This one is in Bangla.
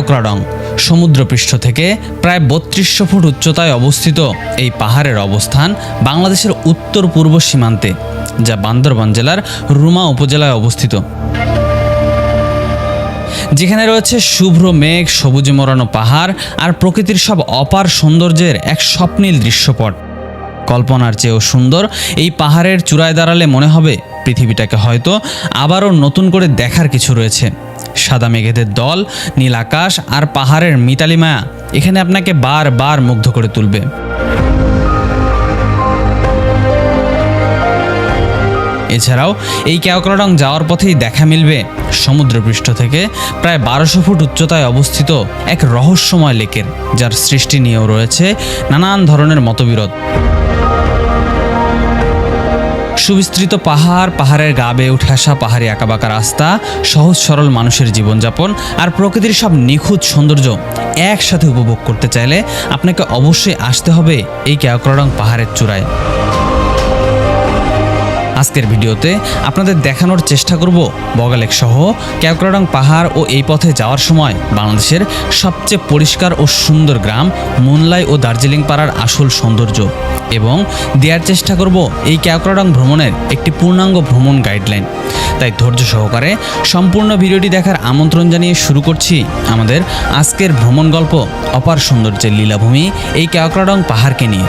কেওক্রাডং সমুদ্রপৃষ্ঠ থেকে প্রায় ৩২০০ ফুট উচ্চতায় অবস্থিত এই পাহাড়ের অবস্থান বাংলাদেশের উত্তর পূর্ব সীমান্তে, যা বান্দরবান জেলার রুমা উপজেলায় অবস্থিত। যেখানে রয়েছে শুভ্র মেঘ, সবুজে মোড়ানো পাহাড় আর প্রকৃতির সব অপার সৌন্দর্যের এক স্বপ্নীল দৃশ্যপট। কল্পনার চেয়েও সুন্দর এই পাহাড়ের চূড়ায় দাঁড়ালে মনে হবে পৃথিবীটাকে হয়তো আবারও নতুন করে দেখার কিছু রয়েছে। সাদা মেঘেদের দল, নীল আকাশ আর পাহাড়ের মিতালি মায়া এখানে আপনাকে বারবার মুগ্ধ করে তুলবে। এছাড়াও এই কেওক্রাডং যাওয়ার পথেই দেখা মিলবে সমুদ্রপৃষ্ঠ থেকে প্রায় ১২০০ ফুট উচ্চতায় অবস্থিত এক রহস্যময় লেকের, যার সৃষ্টি নিয়েও রয়েছে নানান ধরনের মতবিরোধ। সুবিস্তৃত পাহাড়ের গা বেয়ে উঠে আসা পাহাড়ি আঁকাবাঁকা রাস্তা, সহজ সরল মানুষের জীবনযাপন আর প্রকৃতির সব নিখুঁত সৌন্দর্য একসাথে উপভোগ করতে চাইলে আপনাকে অবশ্যই আসতে হবে এই কেওক্রাডং পাহাড়ের চূড়ায়। আজকের ভিডিওতে আপনাদের দেখানোর চেষ্টা করব বগালেক সহ কেওক্রাডং পাহাড় ও এই পথে যাওয়ার সময় বাংলাদেশের সবচেয়ে পরিষ্কার ও সুন্দর গ্রাম মুনলাই ও দার্জিলিং পাড়ার আসল সৌন্দর্য, এবং দেওয়ার চেষ্টা করব এই কেওক্রাডং ভ্রমণের একটি পূর্ণাঙ্গ ভ্রমণ গাইডলাইন। তাই ধৈর্য সহকারে সম্পূর্ণ ভিডিওটি দেখার আমন্ত্রণ জানিয়ে শুরু করছি আমাদের আজকের ভ্রমণ গল্প অপার সৌন্দর্যের লীলাভূমি এই কেওক্রাডং পাহাড়কে নিয়ে।